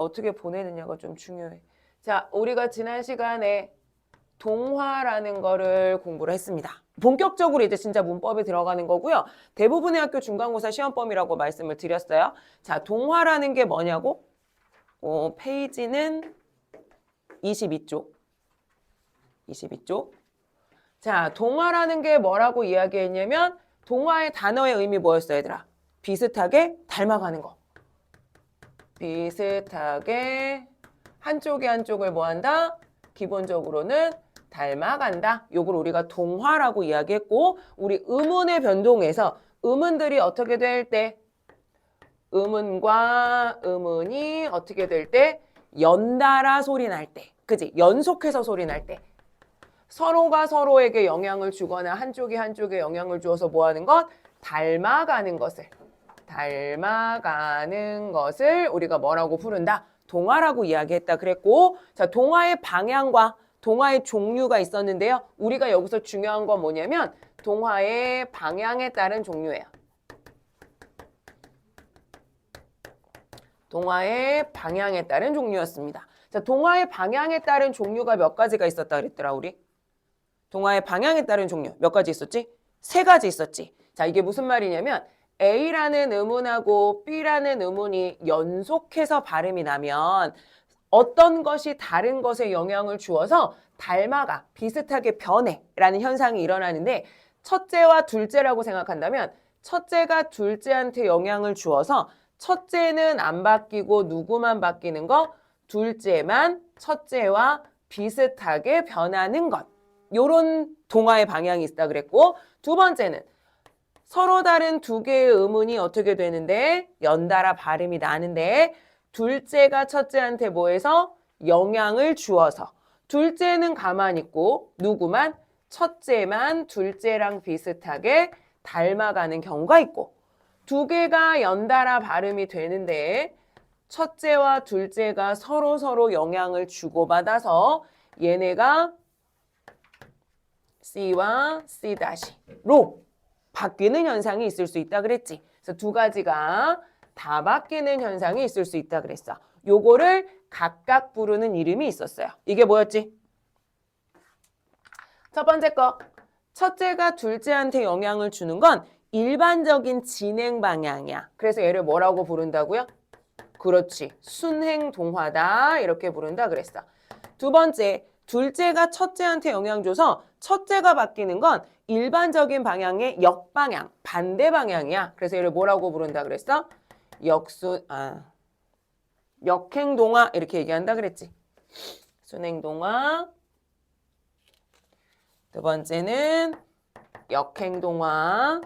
어떻게 보내느냐가 좀 중요해. 자, 우리가 지난 시간에 동화라는 거를 공부를 했습니다. 본격적으로 이제 진짜 문법이 들어가는 거고요. 대부분의 학교 중간고사 시험범위라고 말씀을 드렸어요. 자, 동화라는 게 뭐냐고? 페이지는 22쪽. 22쪽. 자, 동화라는 게 뭐라고 이야기했냐면 동화의 단어의 의미 뭐였어, 얘들아? 비슷하게 닮아가는 거. 비슷하게 한쪽이 한쪽을 뭐 한다? 기본적으로는 닮아간다. 요걸 우리가 동화라고 이야기했고, 우리 음운의 변동에서 음운들이 어떻게 될 때? 음운과 음운이 어떻게 될 때? 연달아 소리 날 때. 그지? 연속해서 소리 날 때. 서로가 서로에게 영향을 주거나 한쪽이 한쪽에 영향을 주어서 뭐 하는 것? 닮아가는 것을. 닮아가는 것을 우리가 뭐라고 부른다? 동화라고 이야기했다 그랬고, 자, 동화의 방향과 동화의 종류가 있었는데요. 우리가 여기서 중요한 건 뭐냐면 동화의 방향에 따른 종류예요. 동화의 방향에 따른 종류였습니다. 자, 동화의 방향에 따른 종류가 몇 가지가 있었다 그랬더라, 우리? 동화의 방향에 따른 종류 몇 가지 있었지? 3가지 있었지. 자, 이게 무슨 말이냐면 A라는 음운하고 B라는 음운이 연속해서 발음이 나면 어떤 것이 다른 것에 영향을 주어서 닮아가, 비슷하게 변해 라는 현상이 일어나는데 첫째와 둘째라고 생각한다면 첫째가 둘째한테 영향을 주어서 첫째는 안 바뀌고 누구만 바뀌는 거? 둘째만 첫째와 비슷하게 변하는 것. 요런 동화의 방향이 있다 그랬고, 두 번째는 서로 다른 2개의 음운이 어떻게 되는데 연달아 발음이 나는데 둘째가 첫째한테 뭐해서 영향을 주어서 둘째는 가만히 있고 누구만 첫째만 둘째랑 비슷하게 닮아가는 경우가 있고 2개가 연달아 발음이 되는데 첫째와 둘째가 서로 영향을 주고받아서 얘네가 C와 C-로 바뀌는 현상이 있을 수 있다 그랬지. 그래서 2가지가 다 바뀌는 현상이 있을 수 있다 그랬어. 요거를 각각 부르는 이름이 있었어요. 이게 뭐였지? 첫 번째 거. 첫째가 둘째한테 영향을 주는 건 일반적인 진행 방향이야. 그래서 얘를 뭐라고 부른다고요? 그렇지. 순행 동화다. 이렇게 부른다 그랬어. 두 번째, 둘째가 첫째한테 영향 줘서 첫째가 바뀌는 건 일반적인 방향의 역방향, 반대 방향이야. 그래서 얘를 뭐라고 부른다 그랬어? 역행동화 이렇게 얘기한다 그랬지. 순행동화. 두 번째는 역행동화.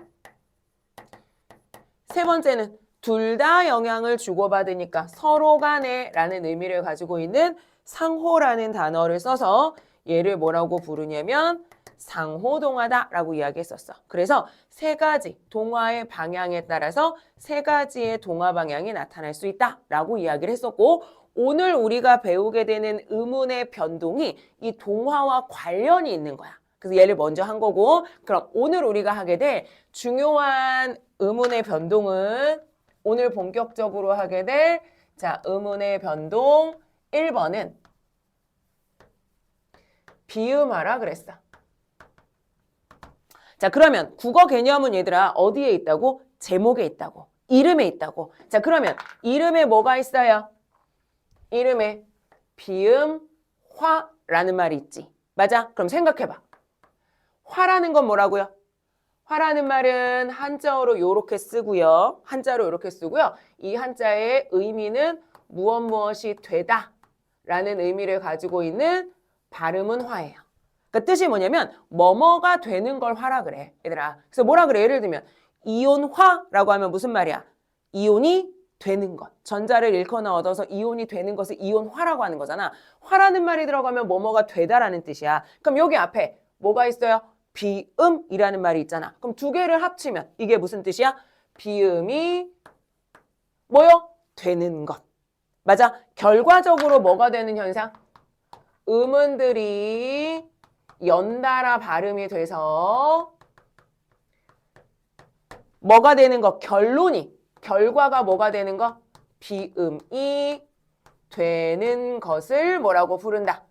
세 번째는 둘 다 영향을 주고받으니까 서로 간에 라는 의미를 가지고 있는 상호라는 단어를 써서 얘를 뭐라고 부르냐면 상호동화다라고 이야기했었어. 그래서 3가지 동화의 방향에 따라서 3가지의 동화 방향이 나타날 수 있다라고 이야기를 했었고 오늘 우리가 배우게 되는 음운의 변동이 이 동화와 관련이 있는 거야. 그래서 얘를 먼저 한 거고 그럼 오늘 우리가 하게 될 중요한 음운의 변동은 오늘 본격적으로 하게 될 자, 음운의 변동 1번은 비음하라 그랬어. 자, 그러면 국어 개념은 얘들아 어디에 있다고? 제목에 있다고. 이름에 있다고. 자, 그러면 이름에 뭐가 있어요? 이름에 비음, 화라는 말이 있지. 맞아? 그럼 생각해봐. 화라는 건 뭐라고요? 화라는 말은 한자어로 요렇게 쓰고요. 한자로 요렇게 쓰고요. 이 한자의 의미는 무엇이 되다 라는 의미를 가지고 있는 발음은 화예요. 그러니까 뜻이 뭐냐면 뭐뭐가 되는 걸 화라 그래. 얘들아. 그래서 뭐라 그래? 예를 들면 이온화라고 하면 무슨 말이야? 이온이 되는 것. 전자를 잃거나 얻어서 이온이 되는 것을 이온화라고 하는 거잖아. 화라는 말이 들어가면 뭐뭐가 되다라는 뜻이야. 그럼 여기 앞에 뭐가 있어요? 비음이라는 말이 있잖아. 그럼 2개를 합치면 이게 무슨 뜻이야? 비음이 뭐요? 되는 것. 맞아? 결과적으로 뭐가 되는 현상? 음운들이 연달아 발음이 돼서 뭐가 되는 거? 결과가 뭐가 되는 거? 비음이 되는 것을 뭐라고 부른다?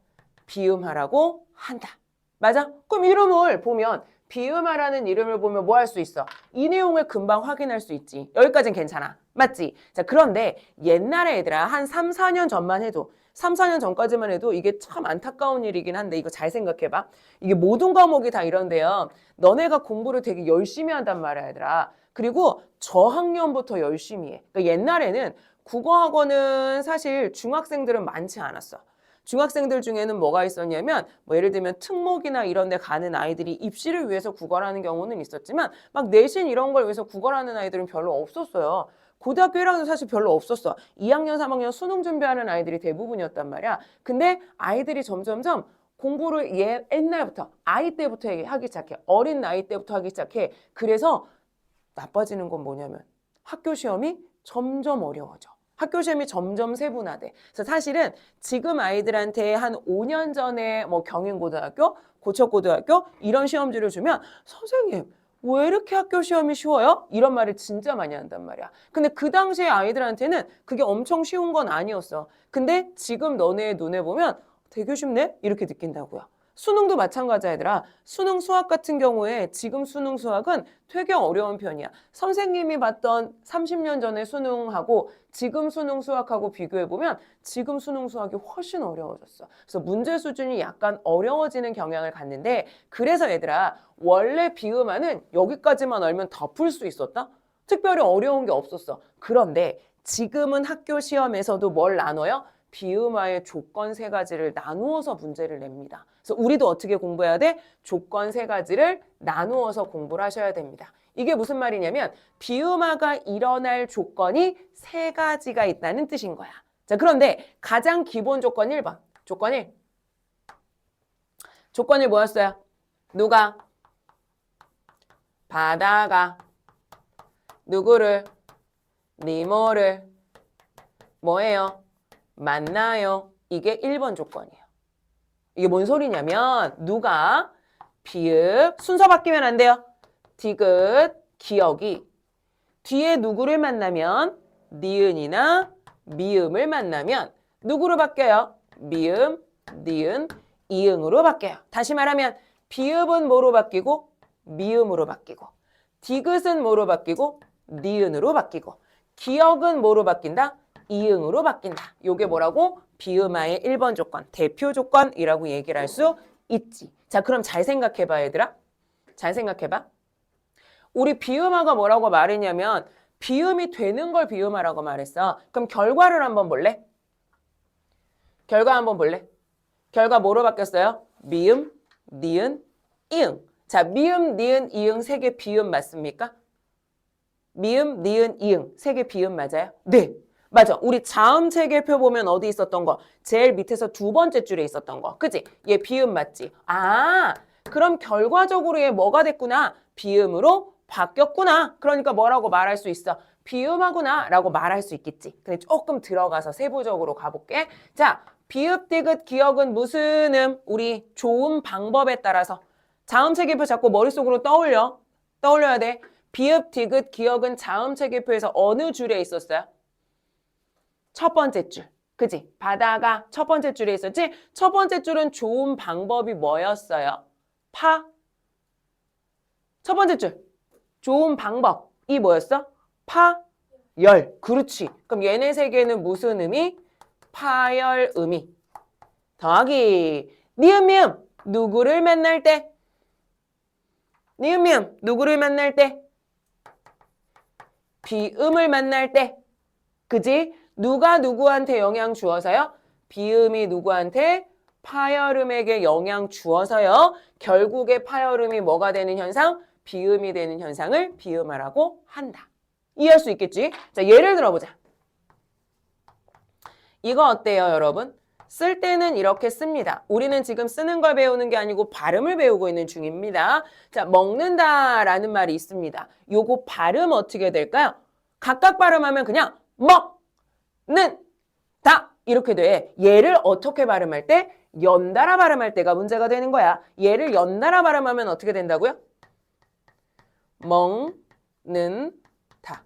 비음하라고 한다. 맞아? 그럼 이름을 보면 비음하라는 이름을 보면 뭐 할 수 있어? 이 내용을 금방 확인할 수 있지. 여기까지는 괜찮아. 맞지? 자, 그런데 옛날에 얘들아 한 3, 4년 전만 해도 3, 4년 전까지만 해도 이게 참 안타까운 일이긴 한데 이거 잘 생각해봐. 이게 모든 과목이 다 이런데요. 너네가 공부를 되게 열심히 한단 말이야, 얘들아. 그리고 저학년부터 열심히 해. 그러니까 옛날에는 국어학원은 사실 중학생들은 많지 않았어. 중학생들 중에는 뭐가 있었냐면 뭐 예를 들면 특목이나 이런 데 가는 아이들이 입시를 위해서 국어를 하는 경우는 있었지만 막 내신 이런 걸 위해서 국어를 하는 아이들은 별로 없었어요. 고등학교 1학년 사실 별로 없었어. 2학년, 3학년 수능 준비하는 아이들이 대부분이었단 말이야. 근데 아이들이 점점점 공부를 옛날부터 아이 때부터 하기 시작해. 어린 나이 때부터 하기 시작해. 그래서 나빠지는 건 뭐냐면 학교 시험이 점점 어려워져. 학교 시험이 점점 세분화돼. 그래서 사실은 지금 아이들한테 한 5년 전에 뭐 경인고등학교, 고척고등학교 이런 시험지를 주면 선생님 왜 이렇게 학교 시험이 쉬워요? 이런 말을 진짜 많이 한단 말이야. 근데 그 당시에 아이들한테는 그게 엄청 쉬운 건 아니었어. 근데 지금 너네 눈에 보면 되게 쉽네? 이렇게 느낀다고요. 수능도 마찬가지야, 얘들아. 수능 수학 같은 경우에 지금 수능 수학은 되게 어려운 편이야. 선생님이 봤던 30년 전의 수능하고 지금 수능 수학하고 비교해보면 지금 수능 수학이 훨씬 어려워졌어. 그래서 문제 수준이 약간 어려워지는 경향을 갖는데 그래서 얘들아 원래 비음화는 여기까지만 알면 다 풀 수 있었다? 특별히 어려운 게 없었어. 그런데 지금은 학교 시험에서도 뭘 나눠요? 비음화의 조건 세 가지를 나누어서 문제를 냅니다. 그래서 우리도 어떻게 공부해야 돼? 조건 세 가지를 나누어서 공부를 하셔야 됩니다. 이게 무슨 말이냐면 비음화가 일어날 조건이 세 가지가 있다는 뜻인 거야. 자, 그런데 가장 기본 조건 1번. 조건 1. 조건 1 뭐였어요? 누가? 바다가 누구를? 니모를 뭐예요? 만나요. 이게 1번 조건이에요. 이게 뭔 소리냐면 누가 비읍 순서 바뀌면 안 돼요. 디귿 기억이 뒤에 누구를 만나면 니은이나 미음을 만나면 누구로 바뀌어요? 미음, 니은, 이응으로 바뀌어요. 다시 말하면 비읍은 뭐로 바뀌고 미음으로 바뀌고 디귿은 뭐로 바뀌고 니은으로 바뀌고 기억은 뭐로 바뀐다? 이응으로 바뀐다. 요게 뭐라고? 비음화의 1번 조건, 대표 조건이라고 얘기를 할 수 있지. 자, 그럼 잘 생각해봐, 얘들아. 잘 생각해봐. 우리 비음화가 뭐라고 말했냐면 비음이 되는 걸 비음화라고 말했어. 그럼 결과를 한번 볼래? 결과 한번 볼래? 결과 뭐로 바뀌었어요? 미음, 니은, 이응. 자, 미음, 니은, 이응 세 개 비음 맞습니까? 미음, 니은, 이응 세 개 비음 맞아요? 네. 맞아. 우리 자음 체계표 보면 어디 있었던 거? 제일 밑에서 두 번째 줄에 있었던 거. 그치? 얘 비음 맞지? 아, 그럼 결과적으로 얘 뭐가 됐구나? 비음으로 바뀌었구나. 그러니까 뭐라고 말할 수 있어? 비음하구나 라고 말할 수 있겠지. 근데 조금 들어가서 세부적으로 가볼게. 자, 비읍, 디귿, 기억은 무슨 우리 좋은 방법에 따라서 자음 체계표 자꾸 머릿속으로 떠올려야 돼. 비읍, 디귿, 기억은 자음 체계표에서 어느 줄에 있었어요? 첫 번째 줄. 그지? 바다가 첫 번째 줄에 있었지? 첫 번째 줄은 좋은 방법이 뭐였어요? 파. 첫 번째 줄. 좋은 방법이 뭐였어? 파, 열. 그렇지. 그럼 얘네 세 개는 무슨 의미? 파열 의미. 더하기. 니은, 미음. 누구를 만날 때? 니은, 미음. 누구를 만날 때? 비음을 만날 때. 그지? 누가 누구한테 영향 주어서요? 비음이 누구한테? 파열음에게 영향 주어서요. 결국에 파열음이 뭐가 되는 현상? 비음이 되는 현상을 비음화라고 한다. 이해할 수 있겠지? 자, 예를 들어보자. 이거 어때요, 여러분? 쓸 때는 이렇게 씁니다. 우리는 지금 쓰는 걸 배우는 게 아니고 발음을 배우고 있는 중입니다. 자, 먹는다라는 말이 있습니다. 요거 발음 어떻게 될까요? 각각 발음하면 그냥 먹는 다 이렇게 돼. 얘를 어떻게 발음할 때? 연달아 발음할 때가 문제가 되는 거야. 얘를 연달아 발음하면 어떻게 된다고요? 먹는 다.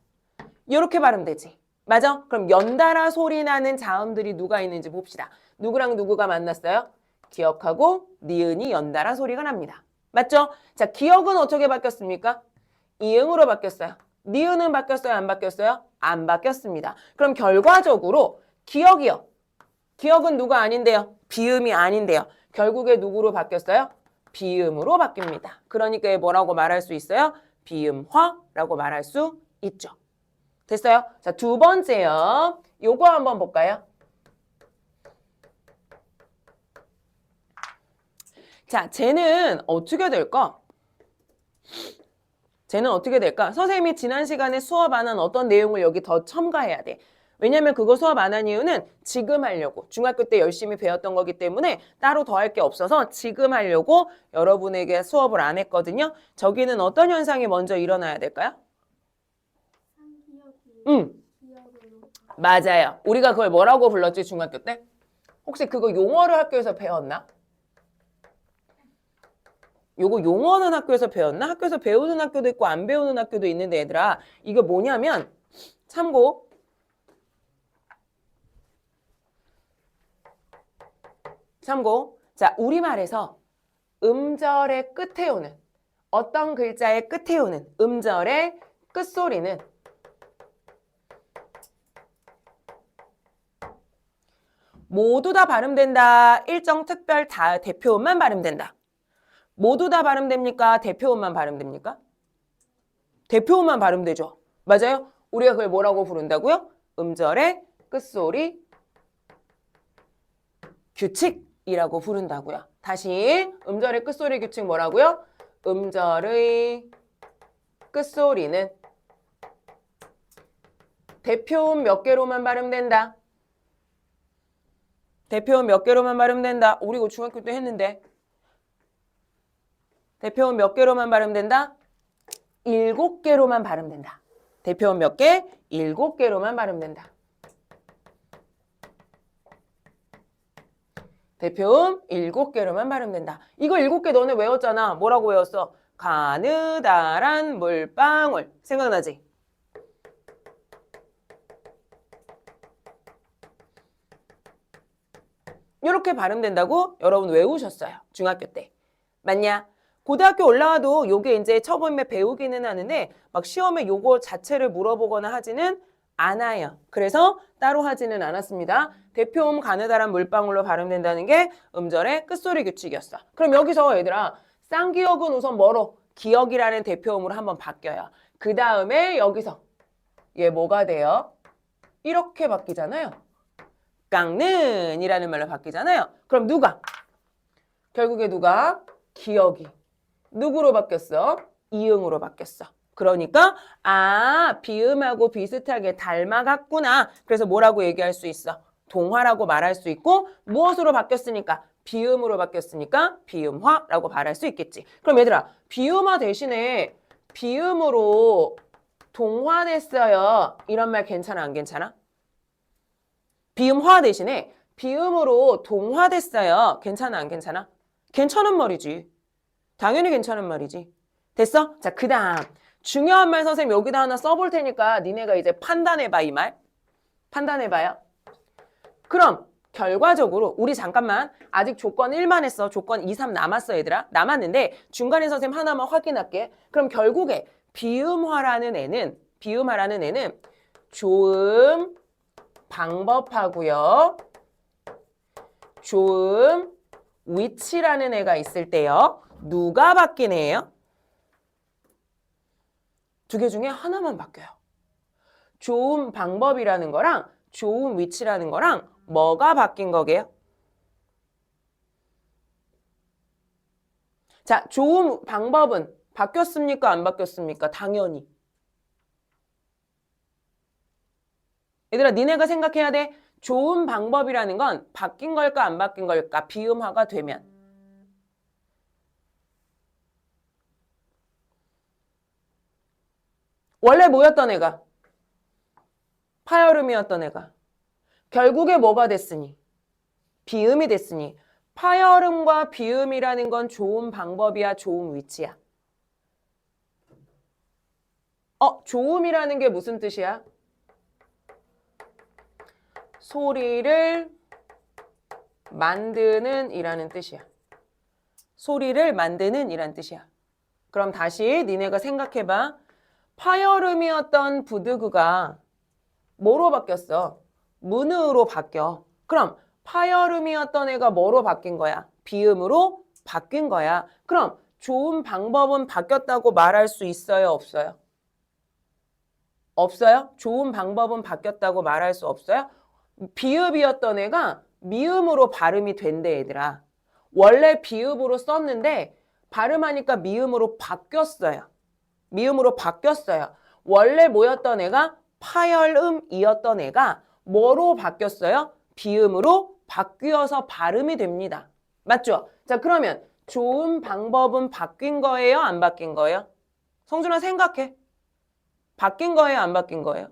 이렇게 발음되지. 맞아? 그럼 연달아 소리 나는 자음들이 누가 있는지 봅시다. 누구랑 누구가 만났어요? 기억하고 니은이 연달아 소리가 납니다. 맞죠? 자, 기억은 어떻게 바뀌었습니까? 이응으로 바뀌었어요. 니은은 바뀌었어요? 안 바뀌었어요? 안 바뀌었습니다. 그럼 결과적으로 기억이요. 기억은 누가 아닌데요? 비음이 아닌데요. 결국에 누구로 바뀌었어요? 비음으로 바뀝니다. 그러니까 뭐라고 말할 수 있어요? 비음화라고 말할 수 있죠. 됐어요? 자, 두 번째요. 요거 한번 볼까요? 자, 쟤는 어떻게 될까? 쟤는 어떻게 될까? 선생님이 지난 시간에 수업 안 한 어떤 내용을 여기 더 첨가해야 돼. 왜냐면 그거 수업 안 한 이유는 지금 하려고. 중학교 때 열심히 배웠던 거기 때문에 따로 더 할 게 없어서 지금 하려고 여러분에게 수업을 안 했거든요. 저기는 어떤 현상이 먼저 일어나야 될까요? 응, 맞아요. 우리가 그걸 뭐라고 불렀지, 중학교 때? 혹시 그거 용어를 학교에서 배웠나? 요거 용어는 학교에서 배웠나? 학교에서 배우는 학교도 있고 안 배우는 학교도 있는데 얘들아, 이거 뭐냐면 참고 자, 우리말에서 음절의 끝에 오는 어떤 글자의 끝에 오는 음절의 끝소리는 모두 다 발음된다. 일정 특별 대표음만 발음된다. 모두 다 발음됩니까? 대표음만 발음됩니까? 대표음만 발음되죠. 맞아요? 우리가 그걸 뭐라고 부른다고요? 음절의 끝소리 규칙이라고 부른다고요. 다시 음절의 끝소리 규칙 뭐라고요? 음절의 끝소리는 대표음 몇 개로만 발음된다. 대표음 몇 개로만 발음된다. 우리 이거 중학교 때 했는데. 대표음 몇 개로만 발음된다? 7개로만 발음된다. 대표음 몇 개? 7개로만 발음된다. 대표음 7개로만 발음된다. 이거 7개 너네 외웠잖아. 뭐라고 외웠어? 가느다란 물방울. 생각나지? 이렇게 발음된다고 여러분 외우셨어요. 중학교 때. 맞냐? 고등학교 올라와도 요게 이제 처음에 배우기는 하는데 막 시험에 요거 자체를 물어보거나 하지는 않아요. 그래서 따로 하지는 않았습니다. 대표음 가느다란 물방울로 발음된다는 게 음절의 끝소리 규칙이었어. 그럼 여기서 얘들아 쌍기역은 우선 뭐로? 기역이라는 대표음으로 한번 바뀌어요. 그 다음에 여기서 얘 뭐가 돼요? 이렇게 바뀌잖아요. 깎는 이라는 말로 바뀌잖아요. 그럼 누가? 결국에 누가? 기역이. 누구로 바뀌었어? 이응으로 바뀌었어. 그러니까 비음하고 비슷하게 닮아갔구나. 그래서 뭐라고 얘기할 수 있어? 동화라고 말할 수 있고 무엇으로 바뀌었으니까? 비음으로 바뀌었으니까 비음화라고 말할 수 있겠지. 그럼 얘들아 비음화 대신에 비음으로 동화됐어요. 이런 말 괜찮아 안 괜찮아? 비음화 대신에 비음으로 동화됐어요. 괜찮아 안 괜찮아? 괜찮은 말이지. 당연히 괜찮은 말이지. 됐어? 자, 그 다음 중요한 말 선생님 여기다 하나 써볼 테니까 니네가 이제 판단해봐 이 말. 판단해봐요. 그럼 결과적으로 우리 잠깐만 아직 조건 1만 했어. 조건 2, 3 남았어 얘들아. 남았는데 중간에 선생님 하나만 확인할게. 그럼 결국에 비음화라는 애는 조음 방법하고요. 조음 위치라는 애가 있을 때요. 누가 바뀐 애예요? 두 개 중에 하나만 바뀌어요. 조음 방법이라는 거랑 조음 위치라는 거랑 뭐가 바뀐 거게요? 자, 조음 방법은 바뀌었습니까? 안 바뀌었습니까? 당연히. 얘들아, 니네가 생각해야 돼. 조음 방법이라는 건 바뀐 걸까? 안 바뀐 걸까? 비음화가 되면. 원래 뭐였던 애가? 파열음이었던 애가. 결국에 뭐가 됐으니? 비음이 됐으니. 파열음과 비음이라는 건 조음 방법이야, 조음 위치야. 조음이라는 게 무슨 뜻이야? 소리를 만드는 이라는 뜻이야. 소리를 만드는 이란 뜻이야. 그럼 다시 니네가 생각해봐. 파열음이었던 부드그가 뭐로 바뀌었어? 문으로 바뀌어. 그럼 파열음이었던 애가 뭐로 바뀐 거야? 비음으로 바뀐 거야. 그럼 좋은 방법은 바뀌었다고 말할 수 있어요? 없어요? 없어요? 좋은 방법은 바뀌었다고 말할 수 없어요? 비읍이었던 애가 미음으로 발음이 된대, 얘들아. 원래 비읍으로 썼는데 발음하니까 미음으로 바뀌었어요. 미음으로 바뀌었어요. 원래 뭐였던 애가 파열음이었던 애가 뭐로 바뀌었어요? 비음으로 바뀌어서 발음이 됩니다. 맞죠? 자, 그러면 좋은 방법은 바뀐 거예요? 안 바뀐 거예요? 성준아 생각해. 바뀐 거예요? 안 바뀐 거예요?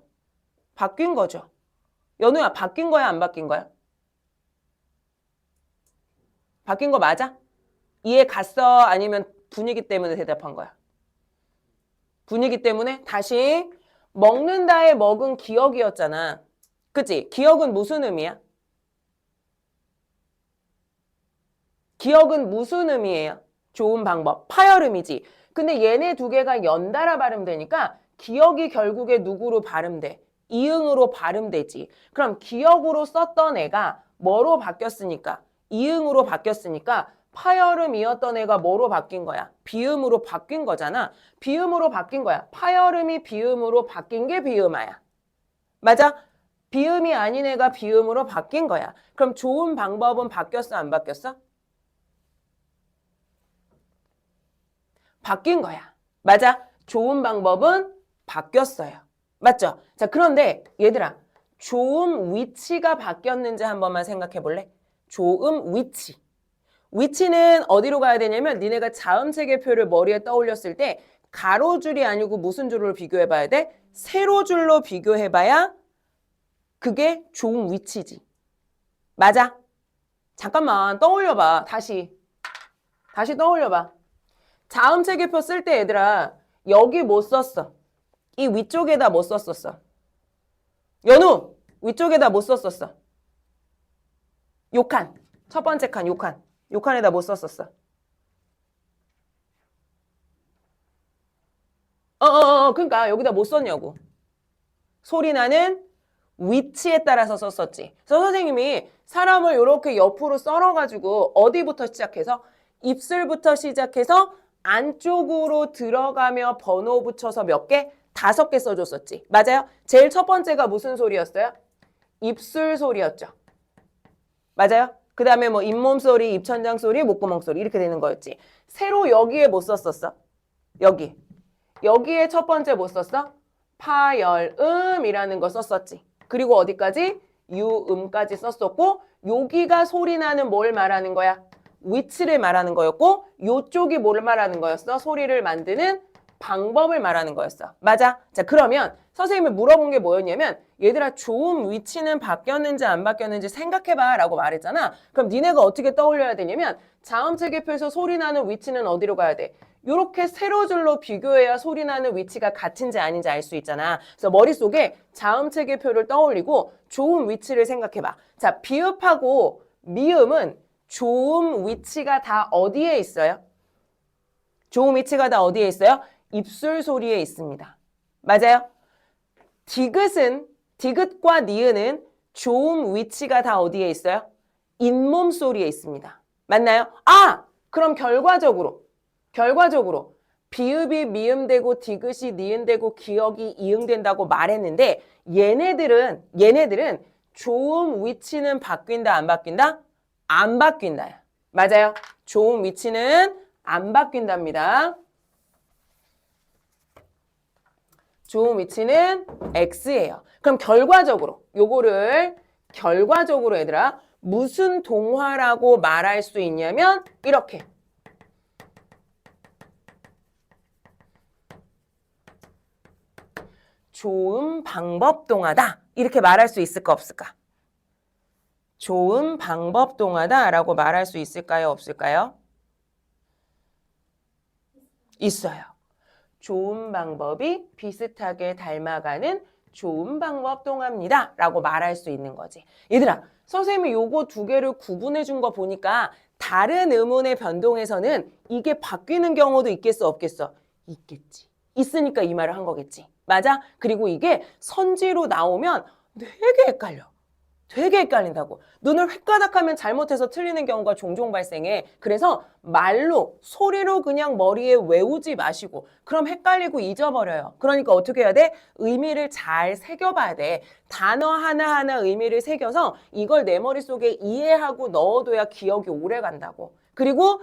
바뀐 거죠. 연우야, 바뀐 거야? 안 바뀐 거야? 바뀐 거 맞아? 이해 갔어? 아니면 분위기 때문에 대답한 거야? 분위기 때문에? 다시 먹는다의 먹은 기억이었잖아. 그치? 기억은 무슨 의미야? 기억은 무슨 의미예요? 좋은 방법. 파열음이지. 근데 얘네 두 개가 연달아 발음되니까 기억이 결국에 누구로 발음돼? 이응으로 발음되지. 그럼 기억으로 썼던 애가 뭐로 바뀌었으니까? 이응으로 바뀌었으니까 파열음이었던 애가 뭐로 바뀐 거야? 비음으로 바뀐 거잖아. 비음으로 바뀐 거야. 파열음이 비음으로 바뀐 게 비음아야. 맞아? 비음이 아닌 애가 비음으로 바뀐 거야. 그럼 좋은 방법은 바뀌었어? 안 바뀌었어? 바뀐 거야. 맞아? 좋은 방법은 바뀌었어요. 맞죠? 자, 그런데 얘들아, 좋음 위치가 바뀌었는지 한 번만 생각해 볼래? 좋음 위치. 위치는 어디로 가야 되냐면 니네가 자음체계표를 머리에 떠올렸을 때 가로줄이 아니고 무슨 줄로 비교해 봐야 돼? 세로줄로 비교해 봐야 그게 좋은 위치지. 맞아? 잠깐만 떠올려 봐. 다시 떠올려 봐. 자음체계표 쓸 때 얘들아 여기 못 썼어. 이 위쪽에다 못 썼었어. 연우 위쪽에다 못 썼었어. 요 칸. 첫 번째 칸, 요 칸. 요 칸에다 못 썼었어. 그러니까 여기다 못 썼냐고. 소리 나는 위치에 따라서 썼었지. 그래서 선생님이 사람을 이렇게 옆으로 썰어가지고 어디부터 시작해서 입술부터 시작해서 안쪽으로 들어가며 번호 붙여서 몇 개? 5개 써줬었지. 맞아요? 제일 첫 번째가 무슨 소리였어요? 입술 소리였죠. 맞아요? 그 다음에 뭐 잇몸 소리, 입천장 소리, 목구멍 소리 이렇게 되는 거였지. 새로 여기에 못 썼었어? 여기. 여기에 첫 번째 못 썼어? 파열음이라는 거 썼었지. 그리고 어디까지? 유음까지 썼었고 여기가 소리 나는 뭘 말하는 거야? 위치를 말하는 거였고 요쪽이 뭘 말하는 거였어? 소리를 만드는 방법을 말하는 거였어. 맞아? 자, 그러면 선생님이 물어본 게 뭐였냐면 얘들아 좋은 위치는 바뀌었는지 안 바뀌었는지 생각해봐 라고 말했잖아. 그럼 니네가 어떻게 떠올려야 되냐면 자음체계표에서 소리 나는 위치는 어디로 가야 돼? 이렇게 세로줄로 비교해야 소리 나는 위치가 같은지 아닌지 알 수 있잖아. 그래서 머릿속에 자음체계표를 떠올리고 좋은 위치를 생각해봐. 자, 비읍하고 미음은 좋은 위치가 다 어디에 있어요? 좋은 위치가 다 어디에 있어요? 입술 소리에 있습니다. 맞아요? 디귿과 니은은 좋은 위치가 다 어디에 있어요? 잇몸 소리에 있습니다. 맞나요? 아! 그럼 결과적으로 비읍이 미음되고 디귿이 니은되고 기억이 이응된다고 말했는데 얘네들은 좋은 위치는 바뀐다 안 바뀐다? 안 바뀐다. 맞아요? 좋은 위치는 안 바뀐답니다. 좋은 위치는 X예요. 그럼 결과적으로 얘들아 무슨 동화라고 말할 수 있냐면 이렇게 좋은 방법 동화다 이렇게 말할 수 있을까 없을까? 좋은 방법 동화다 라고 말할 수 있을까요 없을까요? 있어요. 좋은 방법이 비슷하게 닮아가는 좋은 방법 동화입니다. 라고 말할 수 있는 거지. 얘들아, 선생님이 요거 두 개를 구분해 준 거 보니까 다른 의문의 변동에서는 이게 바뀌는 경우도 있겠어, 없겠어? 있겠지. 있으니까 이 말을 한 거겠지. 맞아? 그리고 이게 선지로 나오면 되게 헷갈려. 되게 헷갈린다고. 눈을 획가닥하면 잘못해서 틀리는 경우가 종종 발생해. 그래서 말로, 소리로 그냥 머리에 외우지 마시고 그럼 헷갈리고 잊어버려요. 그러니까 어떻게 해야 돼? 의미를 잘 새겨봐야 돼. 단어 하나하나 의미를 새겨서 이걸 내 머릿속에 이해하고 넣어둬야 기억이 오래 간다고. 그리고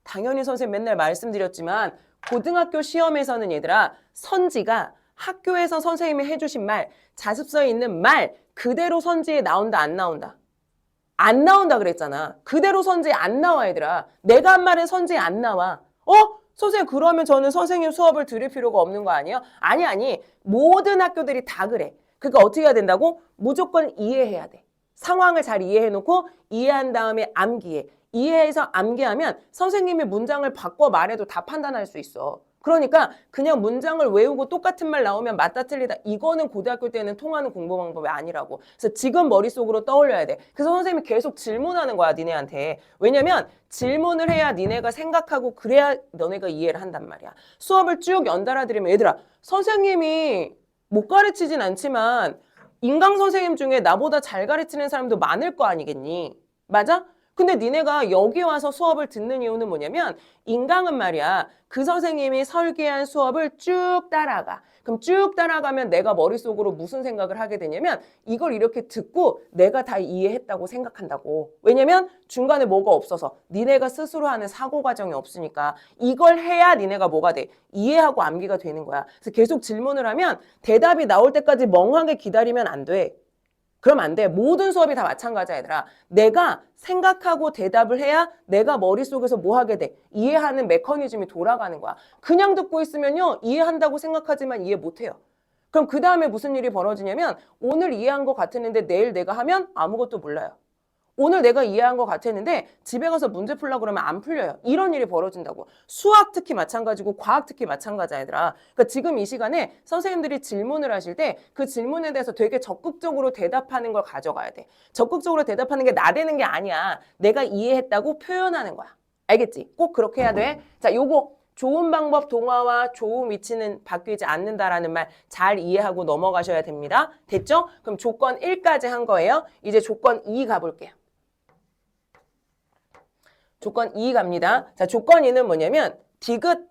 당연히 선생님 맨날 말씀드렸지만 고등학교 시험에서는 얘들아 선지가 학교에서 선생님이 해주신 말, 자습서에 있는 말 그대로 선지에 나온다 안 나온다? 안 나온다 그랬잖아. 그대로 선지에 안 나와 얘들아. 내가 한 말은 선지에 안 나와. 선생님 그러면 저는 선생님 수업을 들을 필요가 없는 거 아니에요? 아니. 모든 학교들이 다 그래. 그러니까 어떻게 해야 된다고? 무조건 이해해야 돼. 상황을 잘 이해해놓고 이해한 다음에 암기해. 이해해서 암기하면 선생님이 문장을 바꿔 말해도 다 판단할 수 있어. 그러니까 그냥 문장을 외우고 똑같은 말 나오면 맞다 틀리다. 이거는 고등학교 때는 통하는 공부 방법이 아니라고. 그래서 지금 머릿속으로 떠올려야 돼. 그래서 선생님이 계속 질문하는 거야, 니네한테. 왜냐면 질문을 해야 니네가 생각하고 그래야 너네가 이해를 한단 말이야. 수업을 쭉 연달아 들으면 얘들아, 선생님이 못 가르치진 않지만 인강 선생님 중에 나보다 잘 가르치는 사람도 많을 거 아니겠니? 맞아? 근데 니네가 여기 와서 수업을 듣는 이유는 뭐냐면 인강은 말이야. 그 선생님이 설계한 수업을 쭉 따라가. 그럼 쭉 따라가면 내가 머릿속으로 무슨 생각을 하게 되냐면 이걸 이렇게 듣고 내가 다 이해했다고 생각한다고. 왜냐면 중간에 뭐가 없어서 니네가 스스로 하는 사고 과정이 없으니까 이걸 해야 니네가 뭐가 돼? 이해하고 암기가 되는 거야. 그래서 계속 질문을 하면 대답이 나올 때까지 멍하게 기다리면 안 돼. 그럼 안 돼. 모든 수업이 다 마찬가지야, 얘들아. 내가 생각하고 대답을 해야 내가 머릿속에서 뭐 하게 돼? 이해하는 메커니즘이 돌아가는 거야. 그냥 듣고 있으면요. 이해한다고 생각하지만 이해 못 해요. 그럼 그 다음에 무슨 일이 벌어지냐면 오늘 이해한 것 같았는데 내일 내가 하면 아무것도 몰라요. 오늘 내가 이해한 것 같았는데 집에 가서 문제 풀려고 그러면 안 풀려요. 이런 일이 벌어진다고. 수학 특히 마찬가지고 과학 특히 마찬가지야, 얘들아. 그러니까 지금 이 시간에 선생님들이 질문을 하실 때 그 질문에 대해서 되게 적극적으로 대답하는 걸 가져가야 돼. 적극적으로 대답하는 게 나대는 게 아니야. 내가 이해했다고 표현하는 거야. 알겠지? 꼭 그렇게 해야 돼. 자, 요거 좋은 방법 동화와 좋은 위치는 바뀌지 않는다라는 말 잘 이해하고 넘어가셔야 됩니다. 됐죠? 그럼 조건 1까지 한 거예요. 이제 조건 2 가볼게요. 조건 2 갑니다. 자, 조건 2는 뭐냐면 디귿,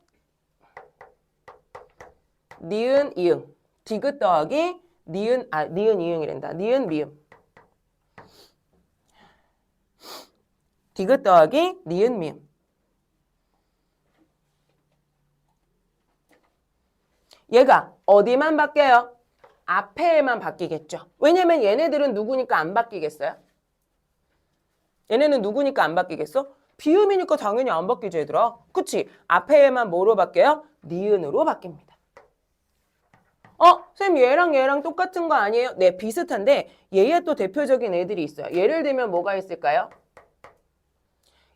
니은, 이응. 디귿 더하기 니은, 니은, 이응이란다. 니은, 미음. 디귿 더하기 니은, 미음. 얘가 어디만 바뀌어요? 앞에만 바뀌겠죠. 왜냐면 얘네들은 누구니까 안 바뀌겠어요? 얘네는 누구니까 안 바뀌겠어? 비음이니까 당연히 안 바뀌죠, 얘들아. 그치? 앞에만 뭐로 바뀌어요? 니은으로 바뀝니다. 쌤 얘랑 똑같은 거 아니에요? 네, 비슷한데 얘의 또 대표적인 애들이 있어요. 예를 들면 뭐가 있을까요?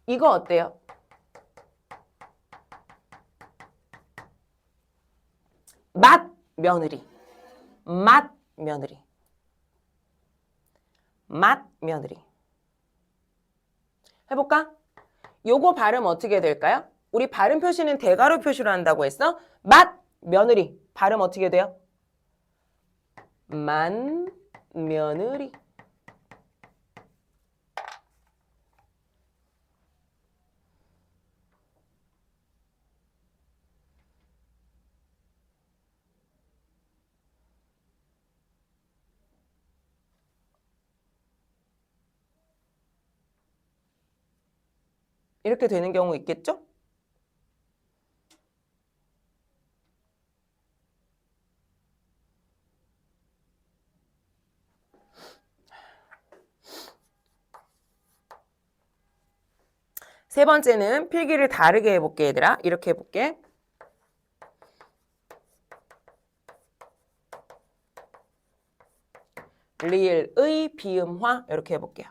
이거 어때요? 맛 며느리. 맛 며느리. 맛 며느리. 해볼까? 요거 발음 어떻게 될까요? 우리 발음 표시는 대괄호 표시로 한다고 했어? 맛 며느리. 발음 어떻게 돼요? 만 며느리. 이렇게 되는 경우 있겠죠? 세 번째는 필기를 다르게 해볼게, 얘들아. 이렇게 해볼게. 리을의 비음화 이렇게 해볼게요.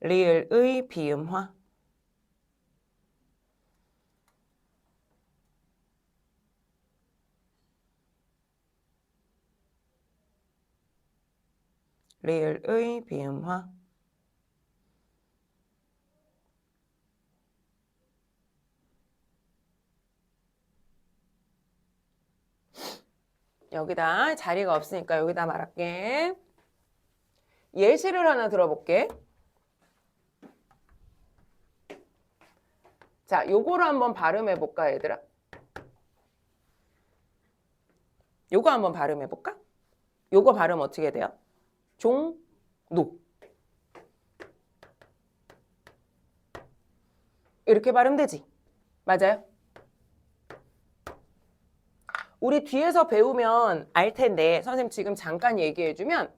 리을의 비음화. 리을의 비음화. 여기다 자리가 없으니까 여기다 말할게. 예시를 하나 들어볼게. 자, 요거를 한번 발음해볼까, 얘들아? 요거 한번 발음해볼까? 요거 발음 어떻게 돼요? 종로. 이렇게 발음되지? 맞아요? 우리 뒤에서 배우면 알 텐데 선생님 지금 잠깐 얘기해주면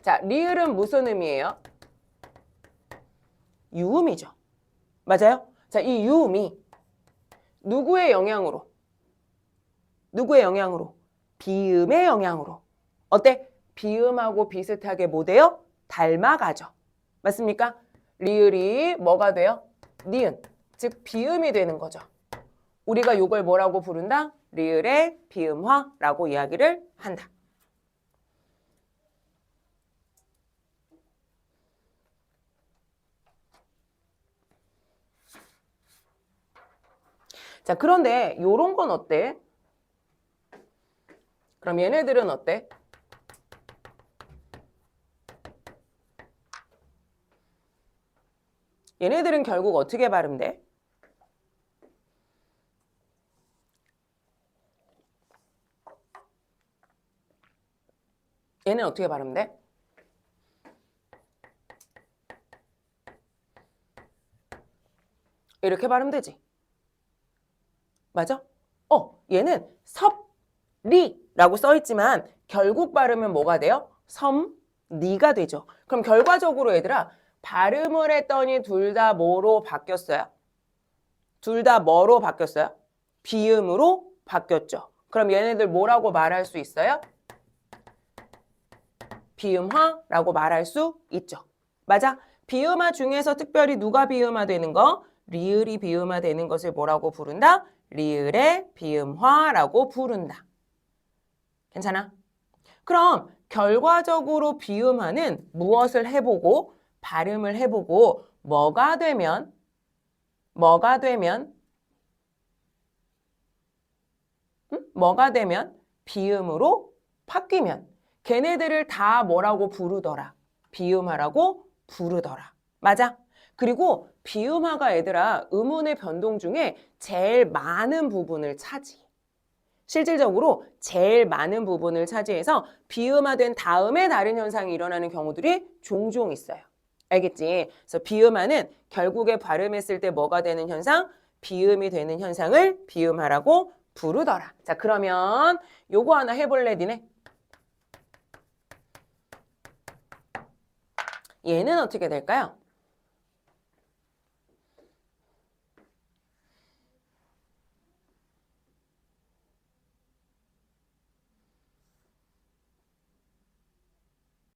자, 리을은 무슨 의미예요? 유음이죠. 맞아요? 자, 이 유음이 누구의 영향으로? 누구의 영향으로? 비음의 영향으로. 어때? 비음하고 비슷하게 뭐 돼요? 닮아가죠. 맞습니까? 리을이 뭐가 돼요? 니은. 즉 비음이 되는 거죠. 우리가 이걸 뭐라고 부른다? 리을의 비음화라고 이야기를 한다. 자, 그런데 요런 건 어때? 그럼 얘네들은 어때? 얘네들은 결국 어떻게 발음돼? 얘는 어떻게 발음돼? 이렇게 발음되지. 맞아? 얘는 섭리라고 써있지만 결국 발음은 뭐가 돼요? 섬니가 되죠. 그럼 결과적으로 얘들아 발음을 했더니 둘 다 뭐로 바뀌었어요? 둘 다 뭐로 바뀌었어요? 비음으로 바뀌었죠. 그럼 얘네들 뭐라고 말할 수 있어요? 비음화라고 말할 수 있죠. 맞아? 비음화 중에서 특별히 누가 비음화 되는 거? 리을이 비음화 되는 것을 뭐라고 부른다? 리을의 비음화라고 부른다. 괜찮아? 그럼 결과적으로 비음화는 무엇을 해보고 발음을 해보고 뭐가 되면 비음으로 바뀌면 걔네들을 다 뭐라고 부르더라? 비음화라고 부르더라. 맞아? 그리고 비음화가 얘들아 음운의 변동 중에 제일 많은 부분을 차지해. 실질적으로 제일 많은 부분을 차지해서 비음화된 다음에 다른 현상이 일어나는 경우들이 종종 있어요. 알겠지? 그래서 비음화는 결국에 발음했을 때 뭐가 되는 현상? 비음이 되는 현상을 비음화라고 부르더라. 자, 그러면 요거 하나 해볼래, 니네? 얘는 어떻게 될까요?